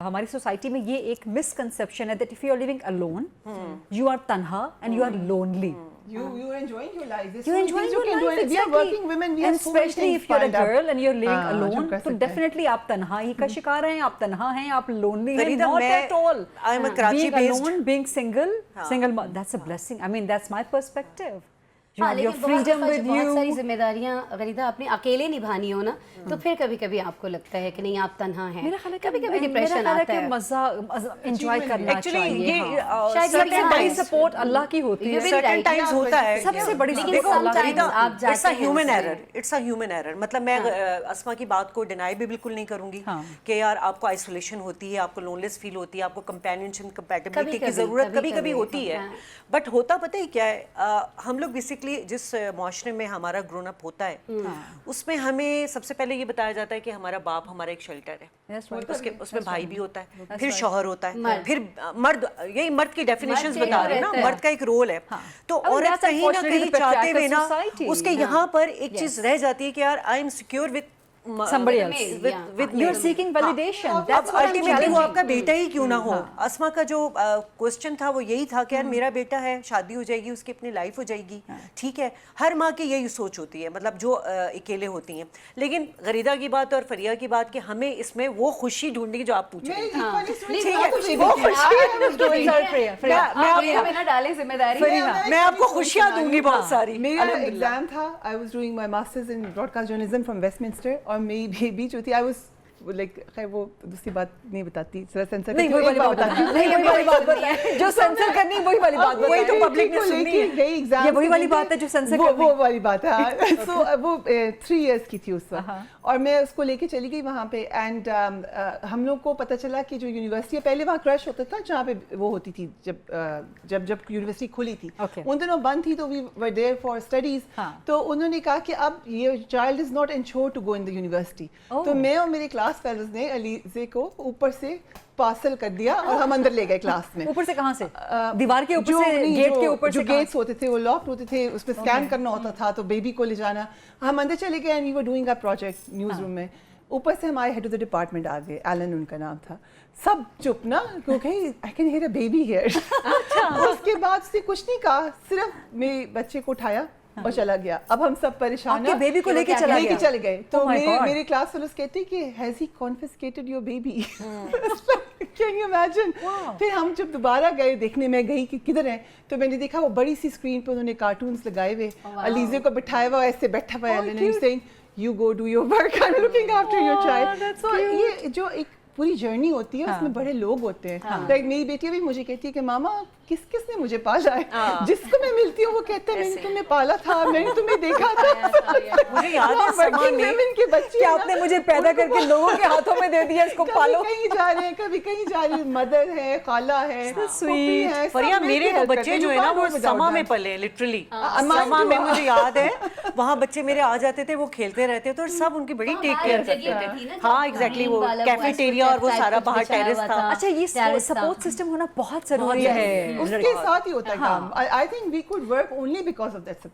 ہماری سوسائٹی میں یہ ایک مسکنسیپشن ہے that if you are living alone, you are tanha and you are lonely. You're enjoying your life. You're enjoying your life, We are working women. We have and so many especially things if you're a lined up. girl and you're living alone, جو کر تو سکتے ہیں. definitely آپ تنہائی کا شکار ہیں, آپ تنہا ہیں, آپ lonely ہیں. فریدہ, Not میں at all. I'm a Karachi Being based. alone, being single, that's a blessing. I mean, that's my perspective. You have your لیکن freedom with بہت ساری you. ذمہ داریاں غریدہ آپ نے اکیلے نبھانی ہو نا, تو پھر کبھی کبھی آپ کو لگتا ہے کہ نہیں آپ تنہا ہیں, میرا خیال ہے کبھی کبھی ڈپریشن آتا ہے. مزہ انجوائے کرنا ایکچولی چاہیے. یہ شاید سب سے یہ بڑی ہے. سپورٹ اللہ کی ہوتی ہے. certain times ہوتا ہے, سب سے بڑی لیکن support اللہ کی sometimes آپ اٹس جاتے اے ہیں ہیومن اس ایرر, میں. It's a human error. مطلب میں اسما کی بات کو ڈینائی بھی بالکل نہیں کروں گی کہ یار آپ کو آئسولیشن ہوتی ہے, آپ کو لونلیس فیل ہوتی ہے, آپ کو کمپینین شپ کمپیٹیبلٹی کی ضرورت کبھی کبھی ہوتی ہے. بٹ ہوتا پتہ ہی کیا ہے, ہم لوگ بیسکلی جس معاشرے میں ہمارا گرون اپ ہوتا ہے اس میں ہمیں سب سے پہلے یہ بتایا جاتا ہے کہ ہمارا باپ ہمارا ایک شیلٹر ہے, اس میں بھائی بھی ہوتا ہے, پھر شوہر ہوتا ہے, پھر مرد. یہی مرد کی ڈیفینیشنز بتا رہے ہیں نا, مرد کا ایک رول ہے. تو عورت کہیں نہ کہیں چاہتے ہوئے نا اس کے یہاں پر ایک چیز رہ جاتی ہے کہ یار I am secure with somebody else. You're seeking validation. اب الٹیمیٹلی وہ آپ کا بیٹا ہی کیوں نہ ہو. اسما کا جو کوشچن تھا وہ یہی تھا کہ یار میرا بیٹا ہے, شادی ہو جائے گی, اس کی اپنی لائف ہو جائے گی, ٹھیک ہے. ہر ماں کی یہی سوچ ہوتی ہے, مطلب جو اکیلے ہوتی ہیں. لیکن غریدہ کی بات اور فریہ کی بات کہ ہمیں اس میں وہ خوشی ڈھونڈنی جو آپ پوچھ رہے ہیں, وہ میں آپ کو خوشیاں دوں گی بہت ساری. میرا ایگزام تھا, I was doing my masters in broadcast journalism from Westminster, اور میری بیبی جو تھی I was like, خیر وہ دوسری بات نہیں بتاتی, ذرا سینسر نہیں وہی والی بات بتائیں جو سینسر کرنی وہی والی بات وہی تو پبلک نے سننی ہے. یہ وہی والی بات ہے جو سینسر کرنی, وہ والی بات ہے. سو وہ 3 years کی تھی اس وقت, اور میں اس کو لے کے چلی گئی وہاں پہ. اینڈ ہم لوگ کو پتہ چلا کہ جو یونیورسٹی ہے, پہلے وہاں کرش ہوتا تھا جہاں پہ وہ ہوتی تھی جب یونیورسٹی کھلی تھی, ان دنوں بند تھی, تو we were there for studies. تو انہوں نے کہا کہ اب یہ child is not insured to go in the university. تو میں اور میرے کلاس فیلوز نے علیزے کو اوپر سے پارسل کر دیا اور ہم اندر لے گئے کلاس میں. اوپر سے کہاں سے؟ دیوار کے اوپر سے, گیٹ کے اوپر سے. جو گیٹس ہوتے تھے وہ لاکڈ ہوتے تھے, اس پہ اسکین کرنا ہوتا تھا, تو بیبی کو لے جانا. ہم اندر چلے گئے, and we were doing a project news room میں. اوپر سے ہمارے ہیڈ آف دا ڈپارٹمنٹ آ گئے, ایلن ان کا نام تھا. سب چپ نا, کیونکہ I can hear a baby here. اس کے بعد اس نے کچھ نہیں کہا, صرف میرے بچے کو اٹھایا اور چلا گیا. اب ہم سب پریشان ہیں, بیبی کو لے کے چلے گئے. تو میرے کلاس فیلوز کہتے کہ has he confiscated your baby. Can you imagine. پھر ہم جب دوبارہ گئے دیکھنے, میں گئی کہ کدھر ہیں, تو میں نے دیکھا وہ بڑی سی اسکرین پہ انہوں نے کارٹونس لگائے ہوئے, علیزے کو بٹھایا ہوا ایسے بیٹھا ہوا ہے, you go do your work, I'm looking after your child. So یہ جو ایک پوری جرنی ہوتی ہے اس میں بڑے لوگ ہوتے ہیں. لائک میری بیٹی بھی مجھے کہتی ہے کہ ماما کس کس نے مجھے پالا ہے. جس کو میں ملتی ہوں وہ کہتے ہیں میں نے تمہیں پالا تھا, میں نے تمہیں دیکھا تھا. مجھے یاد ہے سما میں کے بچے آپ نے مجھے پیدا کر کے لوگوں کے ہاتھوں میں دے دیا, اس کو پالو. کہیں جا رہے ہیں, کبھی کہیں جا رہے ہیں, مدر ہے, خالہ ہے, فریہ. میرے تو بچے جو ہے نا وہ سما میں پلے, لٹرلی سما میں. مجھے یاد ہے وہاں بچے میرے آ جاتے تھے, وہ کھیلتے رہتے تھے اور سب ان کی بڑی ٹیک کیئر کرتے تھے. ہاں ایگزیکٹلی, وہ کیفیٹیریا اور وہ سارا باہر ٹیرس تھا. اچھا, یہ سپورٹ سسٹم ہونا بہت ضروری ہے. اس کے ساتھ ہی ہوتا ہے کام. I think we could work only because of that support.